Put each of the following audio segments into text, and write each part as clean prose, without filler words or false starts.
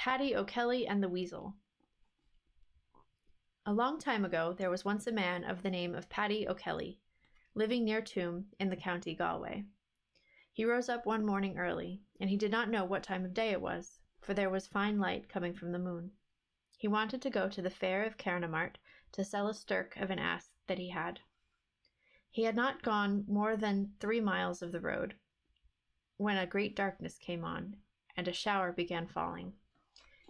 Paddy, OKelley, and the Weasel. A long time ago, there was once a man of the name of Paddy OKelley, living near Tuam in the county Galway. He rose up one morning early, and he did not know what time of day it was, for there was fine light coming from the moon. He wanted to go to the fair of Caernamart to sell a sturk of an ass that he had. He had not gone more than 3 miles of the road, when a great darkness came on, and a shower began falling.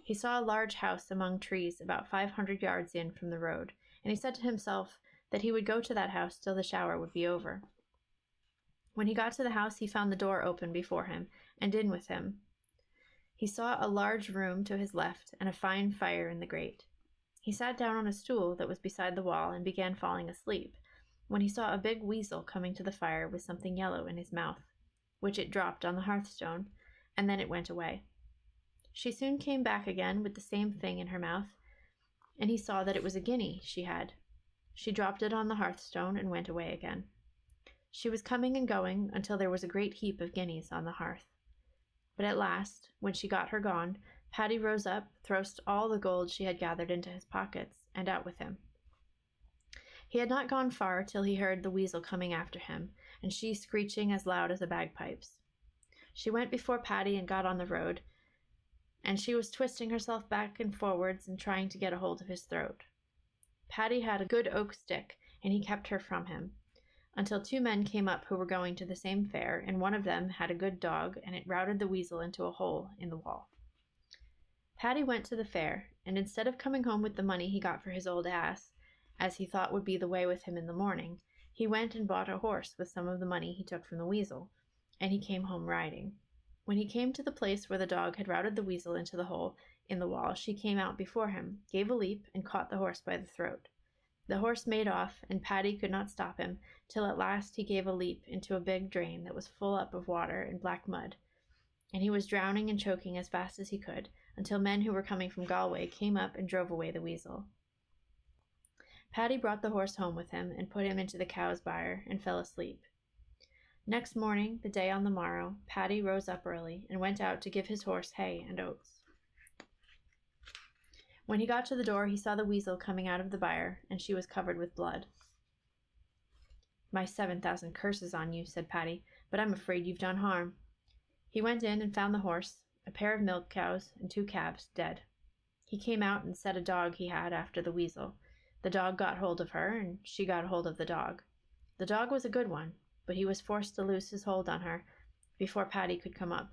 He saw a large house among trees about 500 yards in from the road, and he said to himself that he would go to that house till the shower would be over. When he got to the house, he found the door open before him, and in with him. He saw a large room to his left, and a fine fire in the grate. He sat down on a stool that was beside the wall, and began falling asleep, when he saw a big weasel coming to the fire with something yellow in his mouth, which it dropped on the hearthstone, and then it went away. She soon came back again with the same thing in her mouth, and he saw that it was a guinea she had. She dropped it on the hearthstone and went away again. She was coming and going until there was a great heap of guineas on the hearth. But at last, when she got her gone, Paddy rose up, thrust all the gold she had gathered into his pockets, and out with him. He had not gone far till he heard the weasel coming after him, and she screeching as loud as the bagpipes. She went before Paddy and got on the road, and she was twisting herself back and forwards and trying to get a hold of his throat. Paddy had a good oak stick, and he kept her from him, until 2 men came up who were going to the same fair, and one of them had a good dog, and it routed the weasel into a hole in the wall. Paddy went to the fair, and instead of coming home with the money he got for his old ass, as he thought would be the way with him in the morning, he went and bought a horse with some of the money he took from the weasel, and he came home riding. When he came to the place where the dog had routed the weasel into the hole in the wall, she came out before him, gave a leap, and caught the horse by the throat. The horse made off, and Paddy could not stop him, till at last he gave a leap into a big drain that was full up of water and black mud, and he was drowning and choking as fast as he could, until men who were coming from Galway came up and drove away the weasel. Paddy brought the horse home with him, and put him into the cow's byre, and fell asleep. Next morning, the day on the morrow, Paddy rose up early, and went out to give his horse hay and oats. When he got to the door, he saw the weasel coming out of the byre, and she was covered with blood. "My 7,000 curses on you," said Paddy, "but I'm afraid you've done harm." He went in and found the horse, a pair of milk cows, and 2 calves dead. He came out and set a dog he had after the weasel. The dog got hold of her, and she got hold of the dog. The dog was a good one, but he was forced to loose his hold on her before Paddy could come up.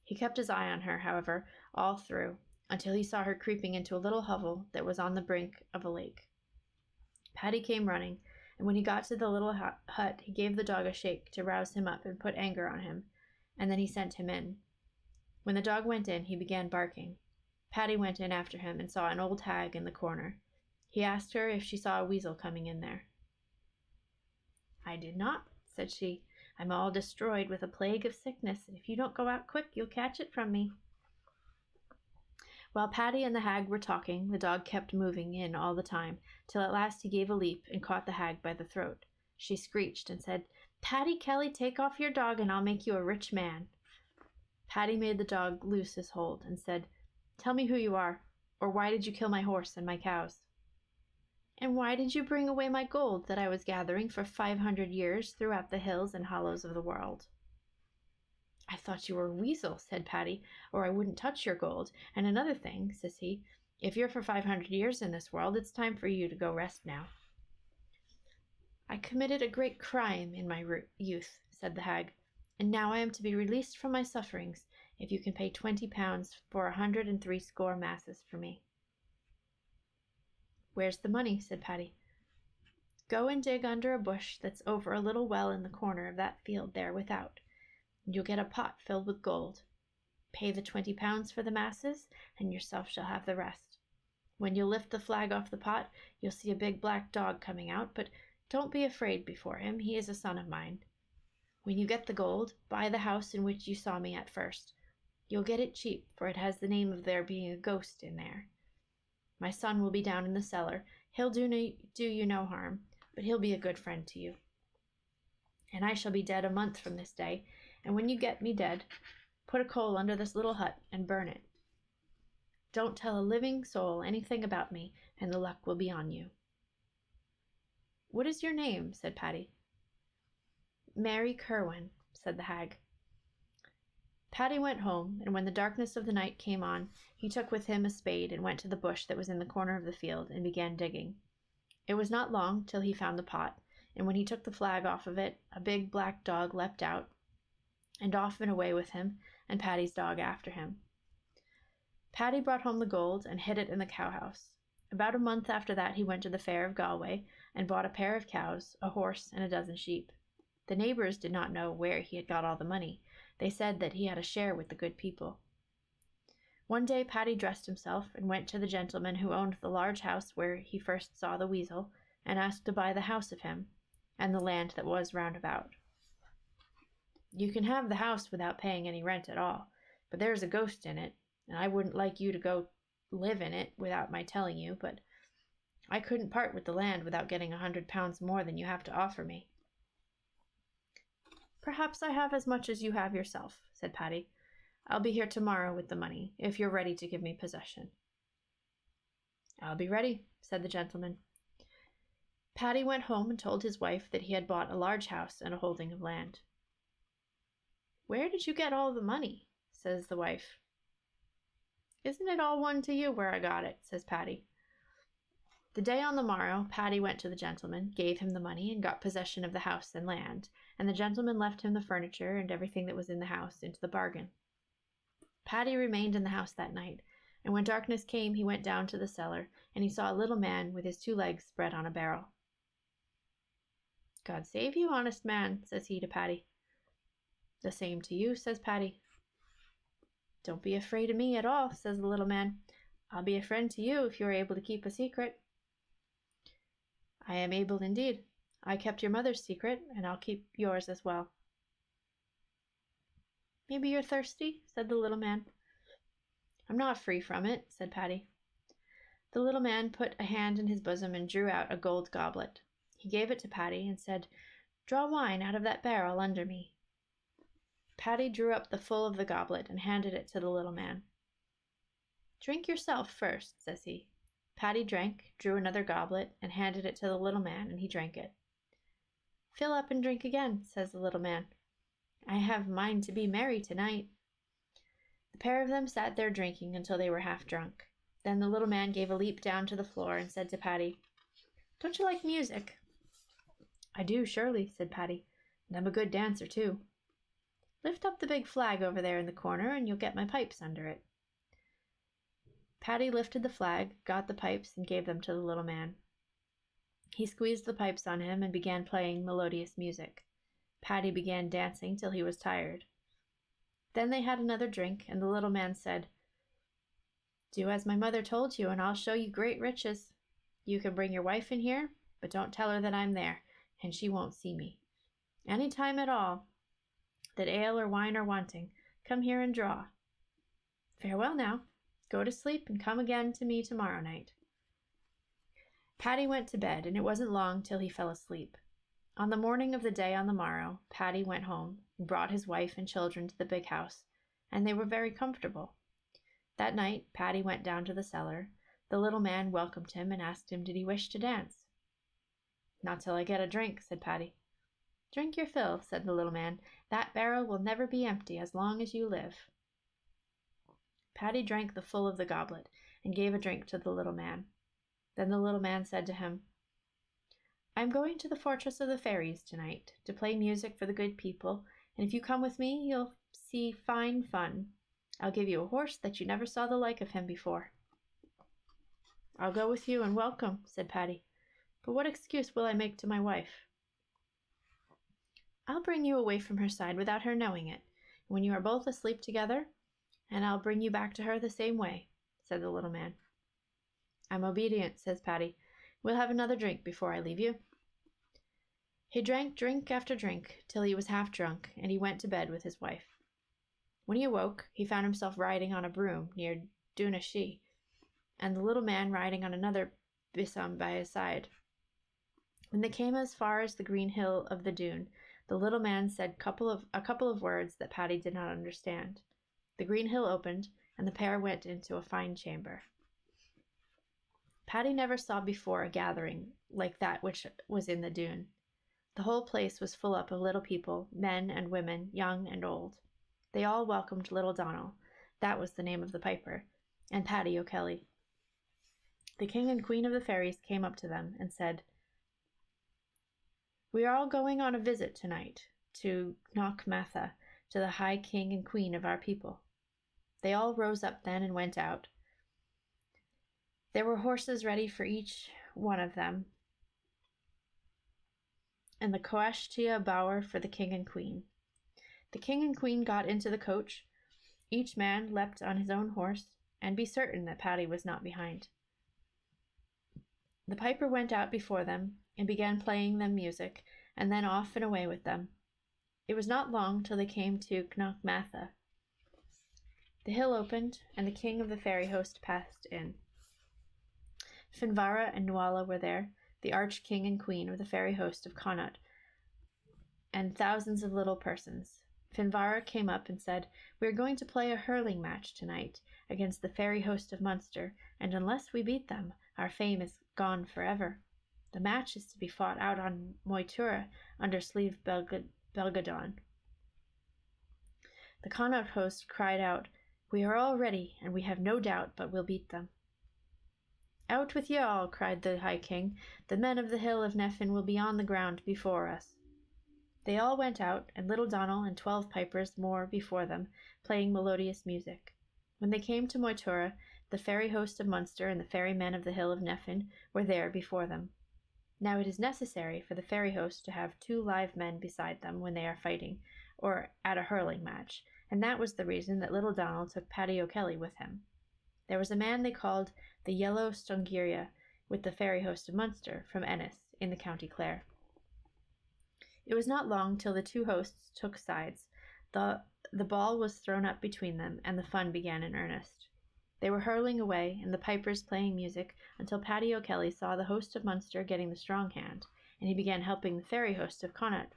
He kept his eye on her, however, all through, until he saw her creeping into a little hovel that was on the brink of a lake. Paddy came running, and when he got to the little hut, he gave the dog a shake to rouse him up and put anger on him, and then he sent him in. When the dog went in, he began barking. Paddy went in after him and saw an old hag in the corner. He asked her if she saw a weasel coming in there. "I did not," said she. "I'm all destroyed with a plague of sickness, and if you don't go out quick, you'll catch it from me." While Paddy and the hag were talking, the dog kept moving in all the time, till at last he gave a leap and caught the hag by the throat. She screeched and said, "Paddy Kelly, take off your dog, and I'll make you a rich man." Paddy made the dog loose his hold and said, "Tell me who you are, or why did you kill my horse and my cows? And why did you bring away my gold that I was gathering for 500 years throughout the hills and hollows of the world?" "I thought you were a weasel," said Paddy, "or I wouldn't touch your gold. And another thing," says he, "if you're for 500 years in this world, it's time for you to go rest now." "I committed a great crime in my youth," said the hag, "and now I am to be released from my sufferings if you can pay 20 pounds for 160 masses for me." "Where's the money?" said Paddy. "Go and dig under a bush that's over a little well in the corner of that field there without, and you'll get a pot filled with gold. Pay the 20 pounds for the masses, and yourself shall have the rest. When you lift the flag off the pot, you'll see a big black dog coming out, but don't be afraid before him, he is a son of mine. When you get the gold, buy the house in which you saw me at first. You'll get it cheap, for it has the name of there being a ghost in there. My son will be down in the cellar. He'll do you no harm, but he'll be a good friend to you. And I shall be dead a month from this day, and when you get me dead, put a coal under this little hut and burn it. Don't tell a living soul anything about me, and the luck will be on you." "What is your name?" said Paddy. "Mary Kerwin," said the hag. Paddy went home, and when the darkness of the night came on, he took with him a spade and went to the bush that was in the corner of the field and began digging. It was not long till he found the pot, and when he took the flag off of it, a big black dog leapt out, and off and away with him, and Paddy's dog after him. Paddy brought home the gold and hid it in the cowhouse. About a month after that he went to the fair of Galway and bought a pair of cows, a horse, and a dozen sheep. The neighbors did not know where he had got all the money. They said that he had a share with the good people. One day Paddy dressed himself and went to the gentleman who owned the large house where he first saw the Weasel, and asked to buy the house of him, and the land that was round about. "You can have the house without paying any rent at all, but there's a ghost in it, and I wouldn't like you to go live in it without my telling you, but I couldn't part with the land without getting 100 pounds more than you have to offer me." "Perhaps I have as much as you have yourself," said Paddy. "I'll be here tomorrow with the money, if you're ready to give me possession." "I'll be ready," said the gentleman. Paddy went home and told his wife that he had bought a large house and a holding of land. "Where did you get all the money?" says the wife. "Isn't it all one to you where I got it?" says Paddy. The day on the morrow, Paddy went to the gentleman, gave him the money, and got possession of the house and land, and the gentleman left him the furniture and everything that was in the house into the bargain. Paddy remained in the house that night, and when darkness came he went down to the cellar, and he saw a little man with his 2 legs spread on a barrel. "God save you, honest man," says he to Paddy. "The same to you," says Paddy. "Don't be afraid of me at all," says the little man. "I'll be a friend to you if you are able to keep a secret." "I am able indeed. I kept your mother's secret, and I'll keep yours as well." "Maybe you're thirsty?" said the little man. "I'm not free from it," said Paddy. The little man put a hand in his bosom and drew out a gold goblet. He gave it to Paddy and said, "Draw wine out of that barrel under me." Paddy drew up the full of the goblet and handed it to the little man. "Drink yourself first," says he. Paddy drank, drew another goblet, and handed it to the little man, and he drank it. "Fill up and drink again," says the little man. "I have mind to be merry tonight." The pair of them sat there drinking until they were half drunk. Then the little man gave a leap down to the floor and said to Paddy, "Don't you like music?" "I do, surely," said Paddy, "and I'm a good dancer too." "Lift up the big flag over there in the corner, and you'll get my pipes under it." Paddy lifted the flag, got the pipes, and gave them to the little man. He squeezed the pipes on him and began playing melodious music. Paddy began dancing till he was tired. Then they had another drink, and the little man said, "Do as my mother told you, and I'll show you great riches. You can bring your wife in here, but don't tell her that I'm there, and she won't see me. Any time at all that ale or wine are wanting, come here and draw. Farewell now. Go to sleep and come again to me tomorrow night." Paddy went to bed, and it wasn't long till he fell asleep. On the morning of the day on the morrow, Paddy went home and brought his wife and children to the big house, and they were very comfortable. That night Paddy went down to the cellar. The little man welcomed him and asked him did he wish to dance. "Not till I get a drink," said Paddy. "Drink your fill," said the little man. "That barrel will never be empty as long as you live." Paddy drank the full of the goblet and gave a drink to the little man. Then the little man said to him, "I'm going to the fortress of the fairies tonight to play music for the good people, and if you come with me you'll see fine fun. I'll give you a horse that you never saw the like of him before." "I'll go with you and welcome," said Paddy. "But what excuse will I make to my wife?" "I'll bring you away from her side without her knowing it, when you are both asleep together, and I'll bring you back to her the same way," said the little man. "I'm obedient," says Paddy. "We'll have another drink before I leave you." He drank drink after drink till he was half drunk, and he went to bed with his wife. When he awoke, he found himself riding on a broom near Doonashee, and the little man riding on another Besom by his side. When they came as far as the green hill of the Doon, the little man said a couple of words that Paddy did not understand. The green hill opened, and the pair went into a fine chamber. Paddy never saw before a gathering like that which was in the dune. The whole place was full up of little people, men and women, young and old. They all welcomed little Donal, that was the name of the piper, and Paddy OKelley. The king and queen of the fairies came up to them and said, "We are all going on a visit tonight to Knockmatha, to the high king and queen of our people." They all rose up then and went out. There were horses ready for each one of them, and the Coash-t'ya bower for the king and queen. The king and queen got into the coach. Each man leapt on his own horse, and be certain that Paddy was not behind. The piper went out before them and began playing them music, and then off and away with them. It was not long till they came to Knockmatha. The hill opened, and the king of the fairy host passed in. Finvara and Nuala were there, the arch-king and queen of the fairy host of Connaught, and thousands of little persons. Finvara came up and said, "We are going to play a hurling match tonight against the fairy host of Munster, and unless we beat them, our fame is gone forever. The match is to be fought out on Moytura under Slieve Belgadon." The Connaught host cried out, "We are all ready, and we have no doubt but we'll beat them." "Out with ye all," cried the High King. "The men of the hill of Neffin will be on the ground before us." They all went out, and little Donal and 12 pipers more before them, playing melodious music. When they came to Moytura, the fairy host of Munster and the fairy men of the hill of Neffin were there before them. Now it is necessary for the fairy host to have 2 live men beside them when they are fighting, or at a hurling match, and that was the reason that little Donal took Paddy OKelley with him. There was a man they called the Yellow Stongirya with the fairy host of Munster from Ennis in the County Clare. It was not long till the 2 hosts took sides. The ball was thrown up between them, and the fun began in earnest. They were hurling away, and the pipers playing music, until Paddy OKelley saw the host of Munster getting the strong hand, and he began helping the fairy host of Connaught.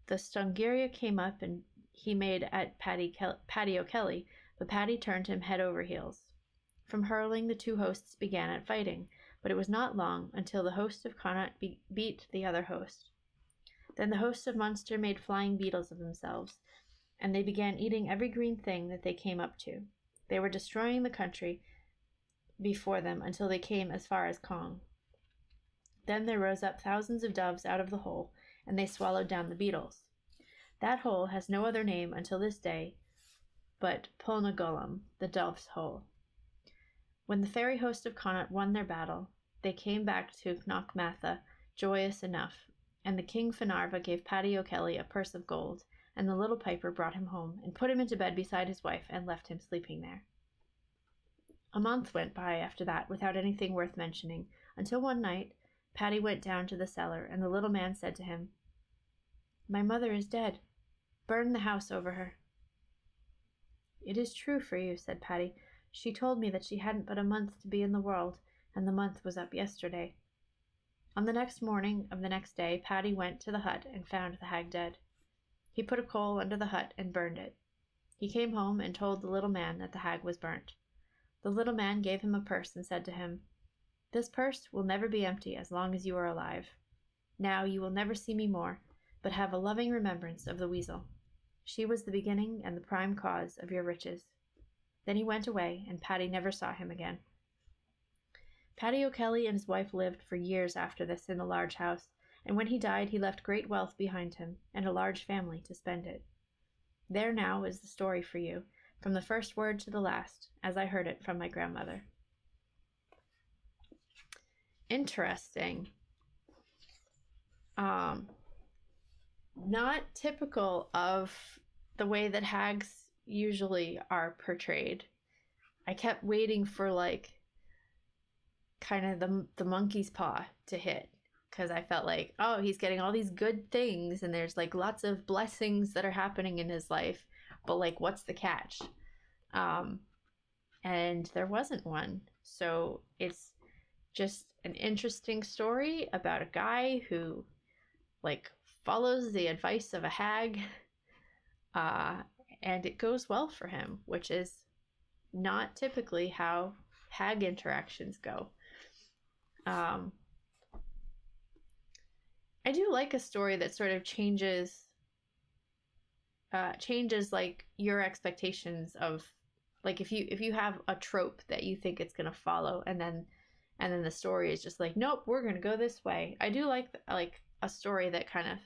The Stongirya came up, and he made at Paddy OKelley, but Paddy turned him head over heels. From hurling the 2 hosts began at fighting, but it was not long until the host of Connaught beat the other host. Then the hosts of Munster made flying beetles of themselves, and they began eating every green thing that they came up to. They were destroying the country before them until they came as far as Cong. Then there rose up thousands of doves out of the hole, and they swallowed down the beetles. That hole has no other name until this day but Polnagollum, the dove's hole. When the fairy host of Connaught won their battle, they came back to Knockmatha joyous enough, and the king Finarva gave Paddy OKelley a purse of gold, and the little piper brought him home and put him into bed beside his wife and left him sleeping there. A month went by after that without anything worth mentioning, until one night Paddy went down to the cellar, and the little man said to him, "My mother is dead. Burn the house over her." "It is true for you," said Paddy. "She told me that she hadn't but a month to be in the world, and the month was up yesterday." On the next morning of the next day, Paddy went to the hut and found the hag dead. He put a coal under the hut and burned it. He came home and told the little man that the hag was burnt. The little man gave him a purse and said to him, "This purse will never be empty as long as you are alive. Now you will never see me more, but have a loving remembrance of the Weasel. She was the beginning and the prime cause of your riches." Then he went away, and Paddy never saw him again. Paddy OKelley and his wife lived for years after this in the large house, and when he died he left great wealth behind him, and a large family to spend it. There now is the story for you, from the first word to the last, as I heard it from my grandmother. Interesting. Not typical of the way that hags usually are portrayed. I kept waiting for kind of the monkey's paw to hit, because I felt like, oh, he's getting all these good things and there's lots of blessings that are happening in his life, but what's the catch? And there wasn't one. So it's just an interesting story about a guy who follows the advice of a hag and it goes well for him, which is not typically how hag interactions go. I do like a story that sort of changes like your expectations of, like, if you have a trope that you think it's going to follow, and then the story is just like, nope, we're going to go this way. I do like a story that kind of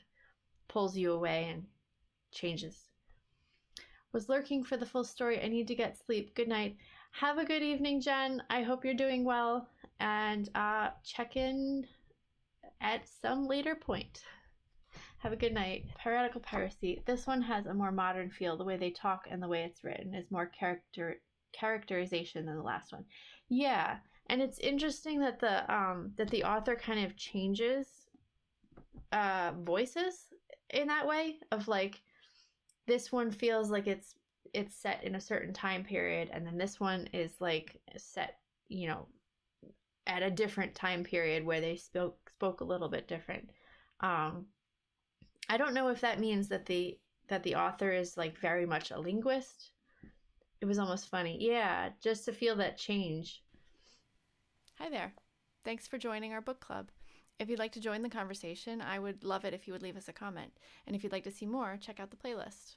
pulls you away and changes. Was lurking for the full story. I need to get sleep. Good night. Have a good evening, Jen. I hope you're doing well, and check in at some later point. Have a good night. Piratical Piracy. This one has a more modern feel. The way they talk and the way it's written is more characterization than the last one. Yeah, and it's interesting that the author kind of changes voices in that way, of like, this one feels like it's set in a certain time period, and then this one is like set, at a different time period where they spoke a little bit different. I don't know if that means that the author is like very much a linguist. It was almost funny. Yeah, just to feel that change. Hi there. Thanks for joining our book club. If you'd like to join the conversation, I would love it if you would leave us a comment. And if you'd like to see more, check out the playlist.